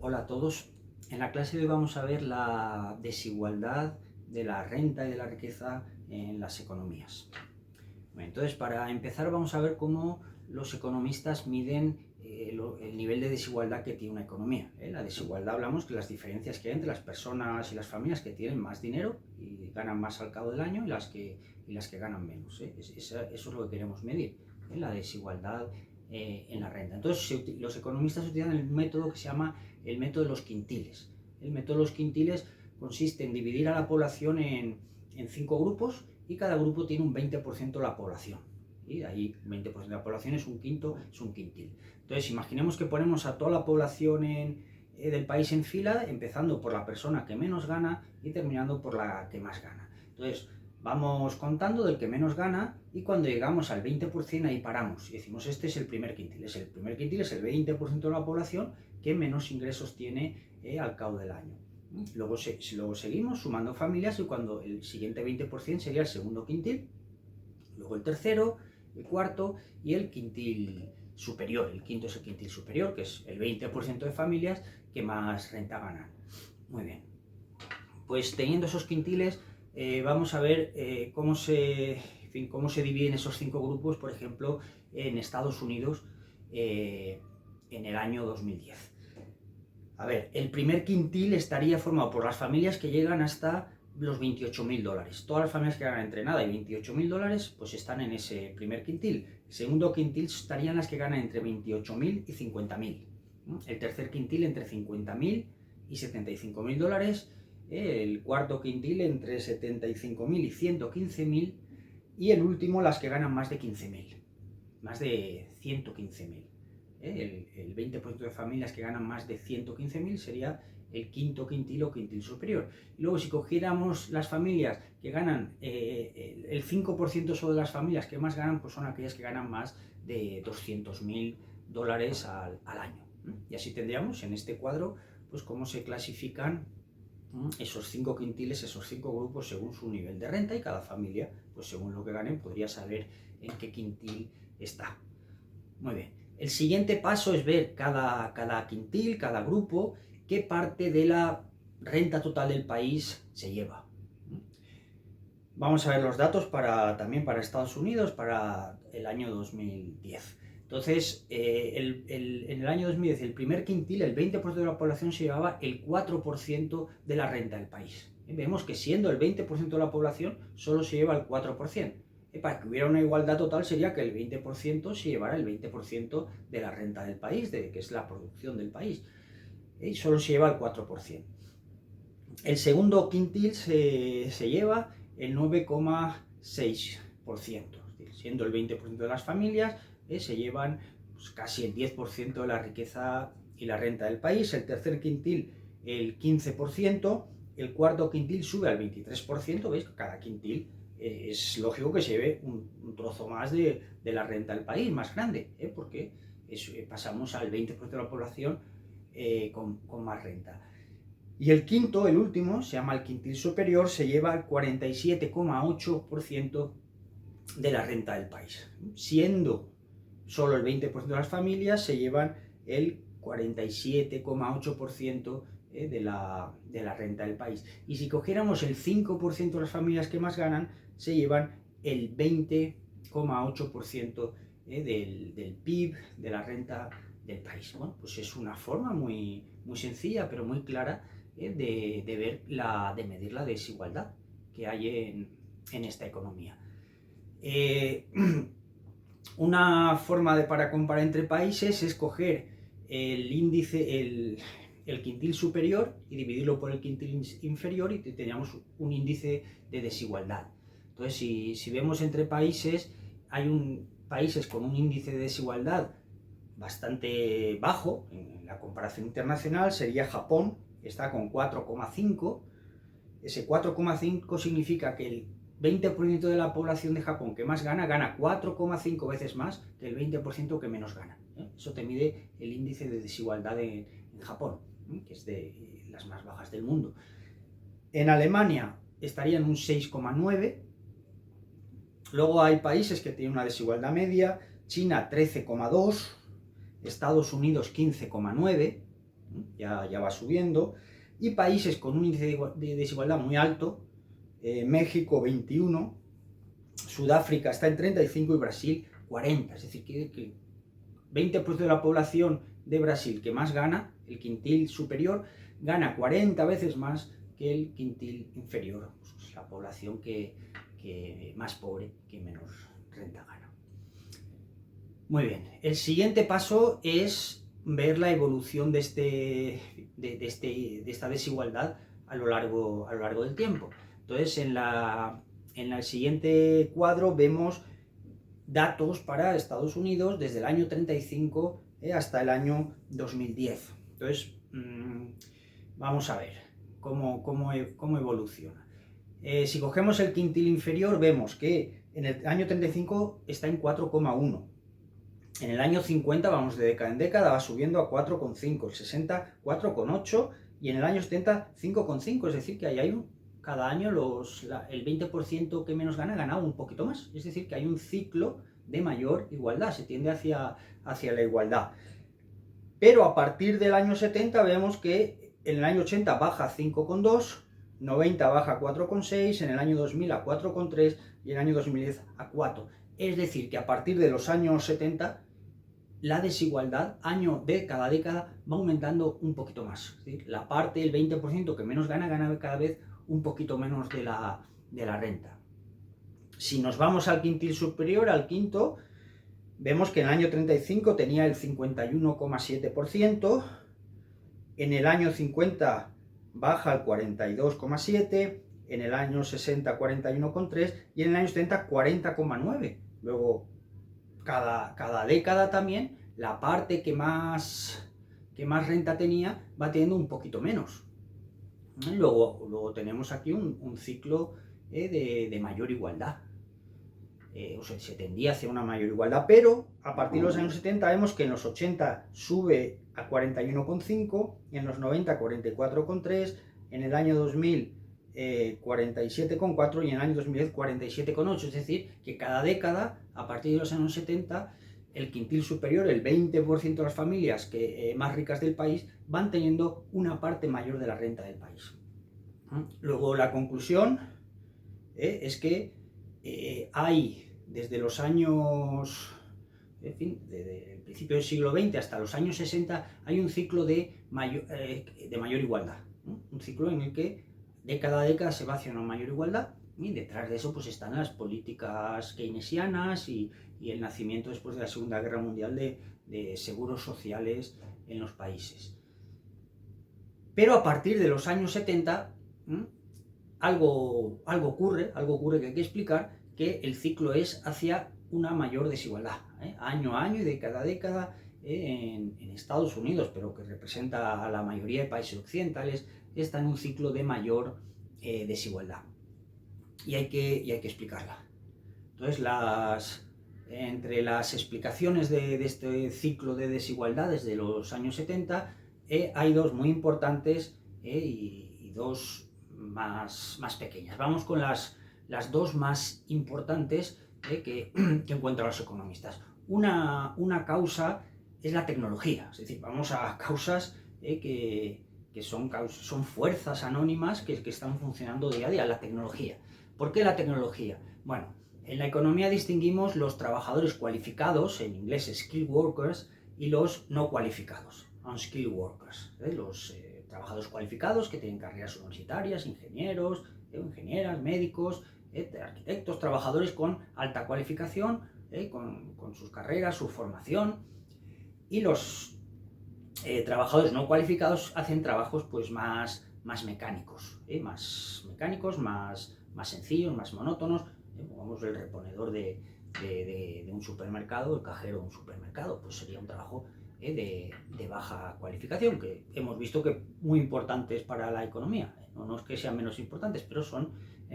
Hola a todos. En la clase de hoy vamos a ver la desigualdad de la renta y de la riqueza en las economías. Entonces, para empezar vamos a ver cómo los economistas miden el nivel de desigualdad que tiene una economía. La desigualdad, hablamos de las diferencias que hay entre las personas y las familias que tienen más dinero y ganan más al cabo del año y las que ganan menos. Eso es lo que queremos medir, la desigualdad en la renta. Entonces, los economistas utilizan el método que se llama el método de los quintiles. El método de los quintiles consiste en dividir a la población en 5 grupos y cada grupo tiene un 20% de la población. Y de ahí 20% de la población es un quinto, es un quintil. Entonces, imaginemos que ponemos a toda la población del país en fila, empezando por la persona que menos gana y terminando por la que más gana. Entonces, vamos contando del que menos gana y cuando llegamos al 20% ahí paramos y decimos este es el primer quintil. El primer quintil es el 20% de la población que menos ingresos tiene al cabo del año. Luego seguimos sumando familias y cuando el siguiente 20% sería el segundo quintil, luego el tercero, el cuarto y el quintil superior. El quinto es el quintil superior, que es el 20% de familias que más renta ganan. Muy bien. Pues teniendo esos quintiles, vamos a ver cómo se dividen esos 5 grupos, por ejemplo, en Estados Unidos en el año 2010. A ver, el primer quintil estaría formado por las familias que llegan hasta los $28.000. Todas las familias que ganan entre nada y $28.000, pues están en ese primer quintil. El segundo quintil estarían las que ganan entre 28.000 y 50.000. El tercer quintil entre 50.000 y $75.000. El cuarto quintil entre 75.000 y 115.000. Y el último las que ganan más de 15.000. Más de 115.000. El 20% de familias que ganan más de 115.000 sería el quinto quintil o quintil superior. Y luego, si cogiéramos las familias que ganan, el 5% solo de las familias que más ganan, pues son aquellas que ganan más de $200.000 al año. Y así tendríamos en este cuadro pues cómo se clasifican esos 5 quintiles, esos 5 grupos según su nivel de renta, y cada familia, pues según lo que ganen, podría saber en qué quintil está. Muy bien. El siguiente paso es ver cada quintil, cada grupo, qué parte de la renta total del país se lleva. Vamos a ver los datos también para Estados Unidos para el año 2010. Entonces, en el año 2010, el primer quintil, el 20% de la población se llevaba el 4% de la renta del país. Vemos que siendo el 20% de la población, solo se lleva el 4%. Para que hubiera una igualdad total sería que el 20% se llevara el 20% de la renta del país, que es la producción del país. Y solo se lleva el 4%. El segundo quintil se lleva el 9,6%, siendo el 20% de las familias, se llevan pues, casi el 10% de la riqueza y la renta del país. El tercer quintil el 15%, el cuarto quintil sube al 23%, ¿veis? Cada quintil es lógico que se lleve un trozo más de la renta del país, más grande, porque pasamos al 20% de la población con más renta. Y el quinto, el último, se llama el quintil superior, se lleva el 47,8% de la renta del país. Siendo solo el 20% de las familias, se llevan el 47,8% de la renta del país. Y si cogiéramos el 5% de las familias que más ganan, se llevan el 20,8% del PIB, de la renta del país. Bueno, pues es una forma muy sencilla, pero muy clara de medir la desigualdad que hay en esta economía. Una forma para comparar entre países es coger el índice, el quintil superior y dividirlo por el quintil inferior y tendríamos un índice de desigualdad. Entonces, si vemos entre países, hay países con un índice de desigualdad bastante bajo, en la comparación internacional sería Japón, está con 4,5. Ese 4,5 significa que el 20% de la población de Japón que más gana 4,5 veces más que el 20% que menos gana. Eso te mide el índice de desigualdad en Japón, que es de las más bajas del mundo. En Alemania estaría en un 6,9. Luego hay países que tienen una desigualdad media. China 13,2. Estados Unidos 15,9. ya va subiendo, y países con un índice de desigualdad muy alto, México 21, Sudáfrica está en 35 y Brasil 40, es decir, que 20% de la población de Brasil que más gana, el quintil superior, gana 40 veces más que el quintil inferior, pues la población que más pobre, que menos renta gana. Muy bien, el siguiente paso es ver la evolución de esta desigualdad a lo largo del tiempo. Entonces, en el siguiente cuadro vemos datos para Estados Unidos desde el año 35 hasta el año 2010. Entonces, vamos a ver cómo evoluciona. Si cogemos el quintil inferior, vemos que en el año 35 está en 4,1. En el año 50, vamos de década en década, va subiendo a 4,5, el 60, 4,8 y en el año 70, 5,5. Es decir, que ahí hay cada año el 20% que menos gana un poquito más. Es decir, que hay un ciclo de mayor igualdad, se tiende hacia la igualdad. Pero a partir del año 70 vemos que en el año 80 baja a 5,2, 90 baja a 4,6, en el año 2000 a 4,3 y en el año 2010 a 4. Es decir, que a partir de los años 70 la desigualdad cada década va aumentando un poquito más. ¿Sí? La parte, el 20% que menos gana cada vez un poquito menos de la renta. Si nos vamos al quintil superior, al quinto, vemos que en el año 35 tenía el 51,7%, en el año 50 baja al 42,7%, en el año 60 41,3% y en el año 70 40,9%. Luego, cada década también, la parte que más renta tenía va teniendo un poquito menos. Luego tenemos aquí un ciclo de mayor igualdad. O sea, se tendía hacia una mayor igualdad, pero a partir de los años 70 vemos que en los 80 sube a 41,5, en los 90 44,3, en el año 2000 47,4 y en el año 2010 47,8. Es decir, que cada década, a partir de los años 70, el quintil superior, el 20% de las familias más ricas del país, van teniendo una parte mayor de la renta del país. Luego la conclusión es que hay desde los años, en fin, desde el principio del siglo XX hasta los años 60, hay un ciclo de mayor igualdad, ¿no? Un ciclo en el que de cada década se va hacia una mayor igualdad y detrás de eso pues están las políticas keynesianas y el nacimiento después de la Segunda Guerra Mundial de seguros sociales en los países. Pero a partir de los años 70 algo ocurre que hay que explicar, que el ciclo es hacia una mayor desigualdad, año a año y de cada década en Estados Unidos, pero que representa a la mayoría de países occidentales, está en un ciclo de mayor desigualdad. Y hay que explicarla. Entonces, entre las explicaciones de este ciclo de desigualdades de los años 70, hay dos muy importantes y dos más pequeñas. Vamos con las dos más importantes que encuentran los economistas. Una causa es la tecnología, es decir, vamos a causas que son fuerzas anónimas que están funcionando día a día, la tecnología. ¿Por qué la tecnología? Bueno, en la economía distinguimos los trabajadores cualificados, en inglés skilled workers, y los no cualificados, unskilled workers. Los trabajadores cualificados que tienen carreras universitarias, ingenieros, ingenieras, médicos, arquitectos, trabajadores con alta cualificación, con sus carreras, su formación, y los trabajadores no cualificados hacen trabajos pues más mecánicos, más sencillos, más monótonos. Pongamos el reponedor de un supermercado, el cajero de un supermercado, pues sería un trabajo de baja cualificación, que hemos visto que muy importantes para la economía. No es que sean menos importantes, pero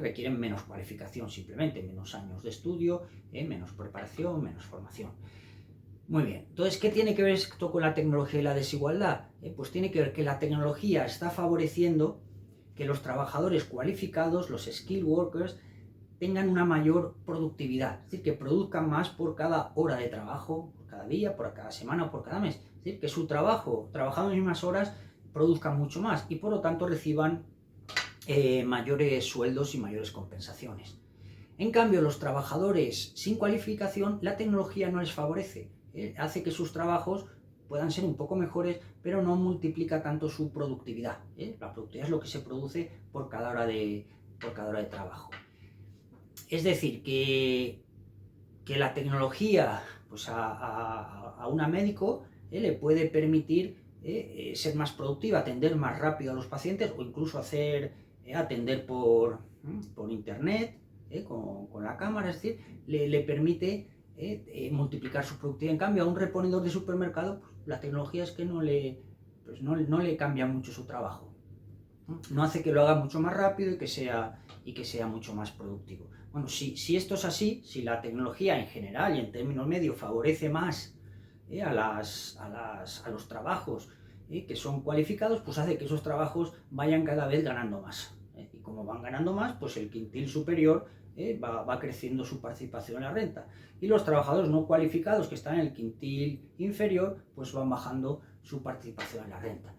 requieren menos cualificación simplemente, menos años de estudio, menos preparación, menos formación. Muy bien, entonces, ¿qué tiene que ver esto con la tecnología y la desigualdad? Pues tiene que ver que la tecnología está favoreciendo que los trabajadores cualificados, los skilled workers, tengan una mayor productividad, es decir, que produzcan más por cada hora de trabajo, por cada día, por cada semana o por cada mes. Es decir, que su trabajo, trabajando en las mismas horas, produzca mucho más y por lo tanto reciban mayores sueldos y mayores compensaciones. En cambio, los trabajadores sin cualificación, la tecnología no les favorece, hace que sus trabajos puedan ser un poco mejores, pero no multiplica tanto su productividad. La productividad es lo que se produce por cada hora de trabajo. Es decir, que la tecnología pues a una médico le puede permitir ser más productiva, atender más rápido a los pacientes o incluso atender por internet, con la cámara, es decir, le permite multiplicar su productividad. En cambio, a un reponedor de supermercado, pues, la tecnología es que no le cambia mucho su trabajo. No hace que lo haga mucho más rápido y que sea mucho más productivo. Bueno, si esto es así, si la tecnología en general y en términos medios favorece más a los trabajos que son cualificados, pues hace que esos trabajos vayan cada vez ganando más. Y como van ganando más, pues el quintil superior va creciendo su participación en la renta. Y los trabajadores no cualificados que están en el quintil inferior, pues van bajando su participación en la renta.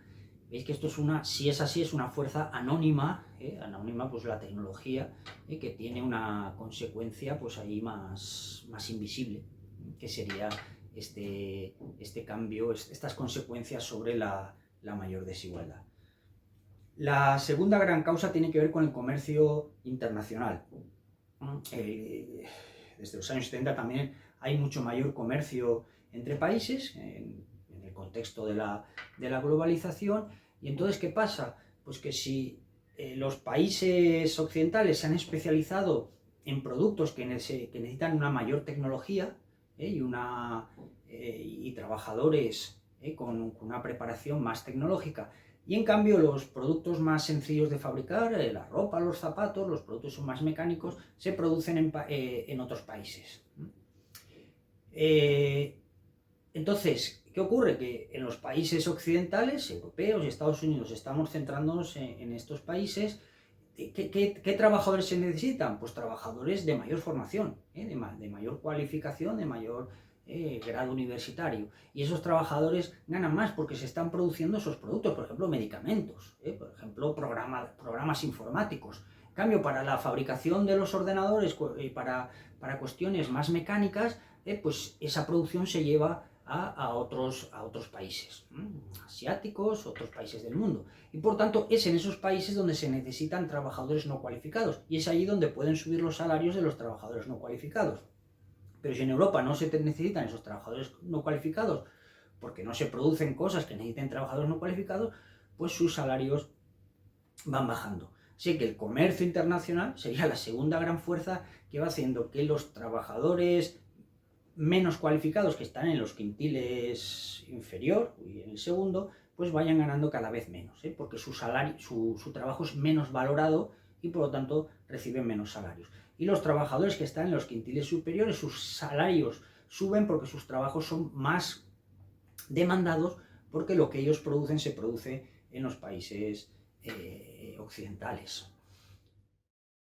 Veis que esto si es así, es una fuerza anónima, anónima pues la tecnología, que tiene una consecuencia pues ahí más invisible, que sería este cambio, estas consecuencias sobre la mayor desigualdad. La segunda gran causa tiene que ver con el comercio internacional. Desde los años 70 también hay mucho mayor comercio entre países, en el contexto de la globalización. Y entonces, ¿qué pasa? Pues que si los países occidentales se han especializado en productos que necesitan una mayor tecnología y trabajadores con una preparación más tecnológica, y en cambio los productos más sencillos de fabricar, la ropa, los zapatos, los productos son más mecánicos, se producen en otros países. Entonces, ¿qué ocurre? Que en los países occidentales, europeos y Estados Unidos, estamos centrándonos en estos países. ¿Qué trabajadores se necesitan? Pues trabajadores de mayor formación, de mayor cualificación, de mayor grado universitario. Y esos trabajadores ganan más porque se están produciendo esos productos, por ejemplo, medicamentos, por ejemplo, programas informáticos. En cambio, para la fabricación de los ordenadores, para cuestiones más mecánicas, pues esa producción se lleva a otros países asiáticos, otros países del mundo. Y por tanto es en esos países donde se necesitan trabajadores no cualificados, y es allí donde pueden subir los salarios de los trabajadores no cualificados. Pero si en Europa no se necesitan esos trabajadores no cualificados, porque no se producen cosas que necesiten trabajadores no cualificados, pues sus salarios van bajando. Así que el comercio internacional sería la segunda gran fuerza que va haciendo que los trabajadores menos cualificados, que están en los quintiles inferior y en el segundo, pues vayan ganando cada vez menos, porque su trabajo es menos valorado y por lo tanto reciben menos salarios. Y los trabajadores que están en los quintiles superiores, sus salarios suben porque sus trabajos son más demandados, porque lo que ellos producen se produce en los países occidentales.